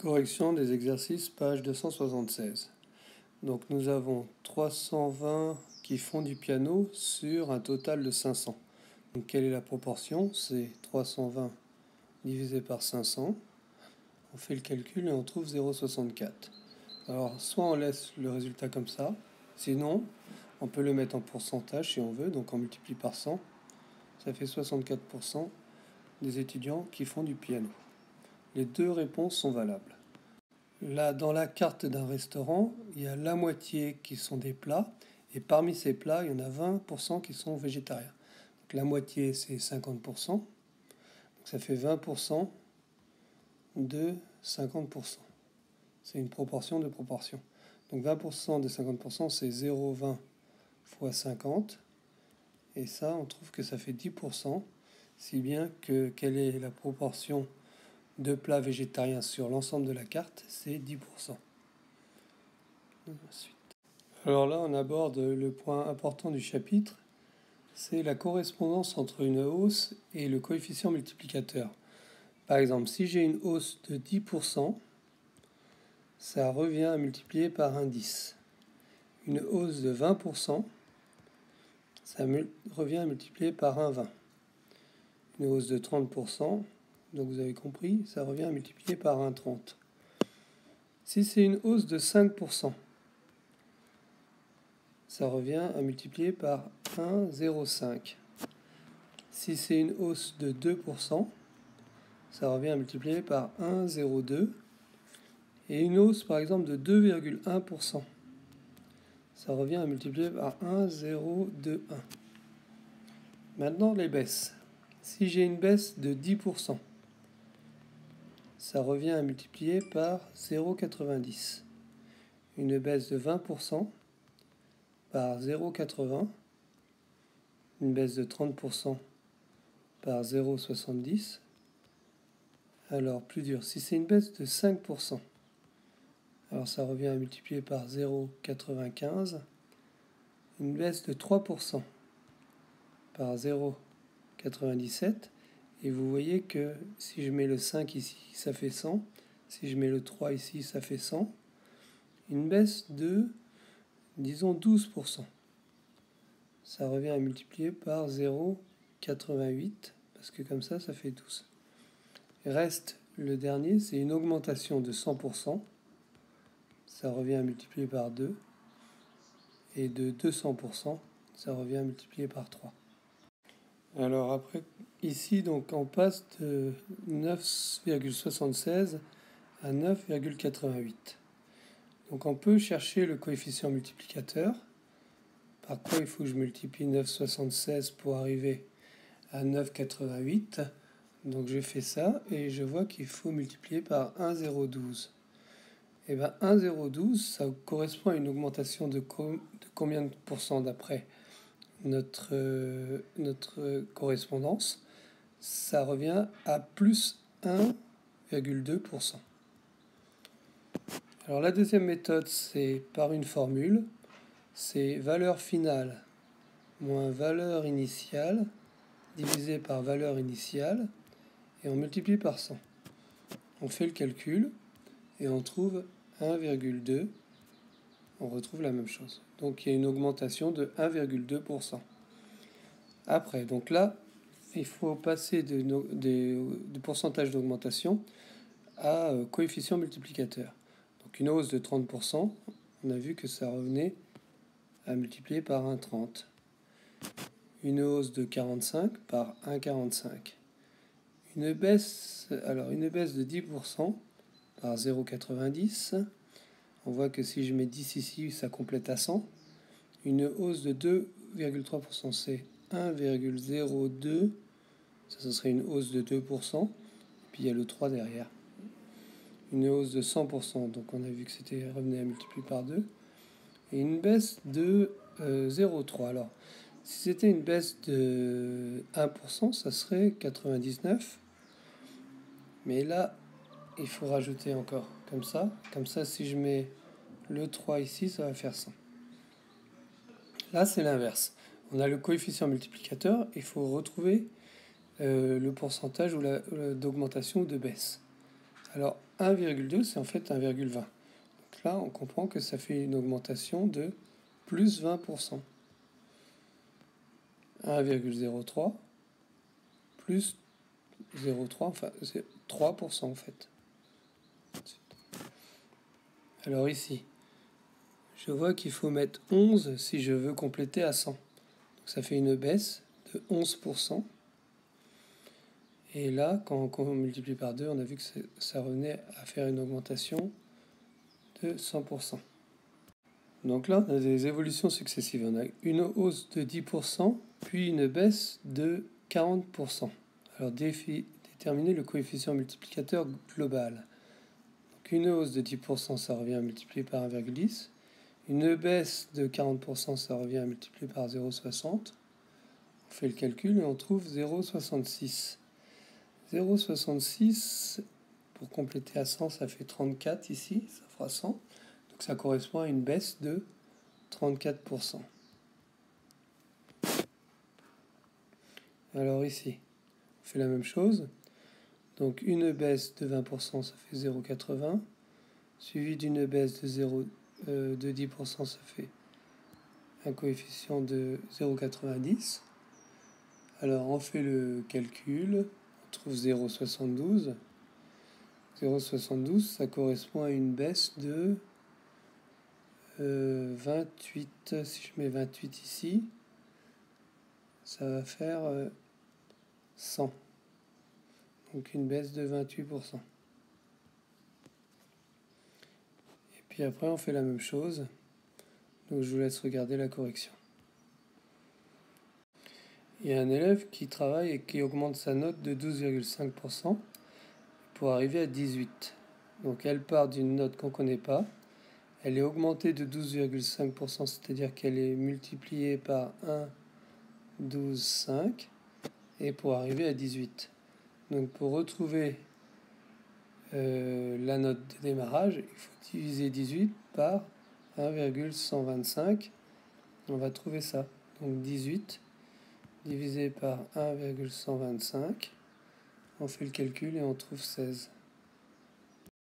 Correction des exercices, page 276. Donc nous avons 320 qui font du piano sur un total de 500. Donc quelle est la proportion? C'est 320 divisé par 500. On fait le calcul et on trouve 0,64. Alors soit on laisse le résultat comme ça, sinon on peut le mettre en pourcentage si on veut. Donc on multiplie par 100, ça fait 64% des étudiants qui font du piano. Les deux réponses sont valables. Là, dans la carte d'un restaurant, il y a la moitié qui sont des plats, et parmi ces plats, il y en a 20% qui sont végétariens. Donc la moitié, c'est 50%, donc ça fait 20% de 50%. C'est une proportion de proportion. Donc 20% de 50%, c'est 0,20 fois 50, et ça, on trouve que ça fait 10%, si bien que quelle est la proportion de plats végétariens sur l'ensemble de la carte, c'est 10%. Ensuite. Alors là, on aborde le point important du chapitre, c'est la correspondance entre une hausse et le coefficient multiplicateur. Par exemple, si j'ai une hausse de 10%, ça revient à multiplier par un 10. Une hausse de 20%, ça revient à multiplier par un 20. Une hausse de 30%, donc vous avez compris, ça revient à multiplier par un 30. Si c'est une hausse de 5%, ça revient à multiplier par 1,05. Si c'est une hausse de 2%, ça revient à multiplier par 1,02. Et une hausse par exemple de 2,1%, ça revient à multiplier par 1,021. Maintenant les baisses. Si j'ai une baisse de 10%, ça revient à multiplier par 0,90. Une baisse de 20% par 0,80. Une baisse de 30% par 0,70. Alors plus dur, si c'est une baisse de 5%, alors ça revient à multiplier par 0,95. Une baisse de 3% par 0,97. Et vous voyez que si je mets le 5 ici, ça fait 100. Si je mets le 3 ici, ça fait 100. Une baisse de, disons, 12%. Ça revient à multiplier par 0,88. Parce que comme ça fait 12. Reste le dernier, c'est une augmentation de 100%. Ça revient à multiplier par 2. Et de 200%, ça revient à multiplier par 3. Alors après, ici, donc, on passe de 9,76 à 9,88. Donc on peut chercher le coefficient multiplicateur. Par quoi il faut que je multiplie 9,76 pour arriver à 9,88. Donc je fais ça et je vois qu'il faut multiplier par 1,012. Et bien 1,012, ça correspond à une augmentation de combien de pourcents d'après notre correspondance? Ça revient à plus 1,2%. Alors la deuxième méthode, c'est par une formule. C'est valeur finale moins valeur initiale divisé par valeur initiale et on multiplie par 100. On fait le calcul et on trouve 1,2. On retrouve la même chose. Donc il y a une augmentation de 1,2%. Après, donc là, il faut passer de pourcentage d'augmentation à coefficient multiplicateur. Donc une hausse de 30%, on a vu que ça revenait à multiplier par 1,30. Une hausse de 45 par 1,45. Une baisse de 10% par 0,90. On voit que si je mets 10 ici, ça complète à 100. Une hausse de 2,3%, c'est 1,02. Ça, ce serait une hausse de 2%. Puis il y a le 3 derrière. Une hausse de 100%, donc on a vu que c'était revenu à multiplier par 2. Et une baisse de 0,3. Alors, si c'était une baisse de 1%, ça serait 99. Mais là, il faut rajouter encore comme ça. Comme ça, si je mets le 3 ici, ça va faire 100. Là, c'est l'inverse. On a le coefficient multiplicateur. Il faut retrouver le pourcentage d'augmentation ou de baisse. Alors, 1,2, c'est en fait 1,20. Donc là, on comprend que ça fait une augmentation de plus 20%. 1,03 plus 0,3, enfin c'est 3% en fait. Alors ici, je vois qu'il faut mettre 11 si je veux compléter à 100. Donc ça fait une baisse de 11%. Et là, quand on multiplie par 2, on a vu que ça revenait à faire une augmentation de 100%. Donc là, on a des évolutions successives. On a une hausse de 10%, puis une baisse de 40%. Alors déterminer le coefficient multiplicateur global. Donc une hausse de 10%, ça revient à multiplier par 1,10. Une baisse de 40%, ça revient à multiplier par 0,60. On fait le calcul et on trouve 0,66. 0,66, pour compléter à 100, ça fait 34 ici, ça fera 100. Donc ça correspond à une baisse de 34%. Alors ici, on fait la même chose. Donc une baisse de 20%, ça fait 0,80. Suivi d'une baisse de 10%, ça fait un coefficient de 0,90. Alors on fait le calcul, on trouve 0,72. 0,72, ça correspond à une baisse de 28. Si je mets 28 ici, ça va faire 100. Donc une baisse de 28%. Et puis après, on fait la même chose. Donc je vous laisse regarder la correction. Il y a un élève qui travaille et qui augmente sa note de 12,5% pour arriver à 18. Donc elle part d'une note qu'on ne connaît pas. Elle est augmentée de 12,5%, c'est-à-dire qu'elle est multipliée par 1, 12, 5, et pour arriver à 18. Donc pour retrouver la note de démarrage, il faut diviser 18 par 1,125. On va trouver ça. Donc 18 divisé par 1,125. On fait le calcul et on trouve 16.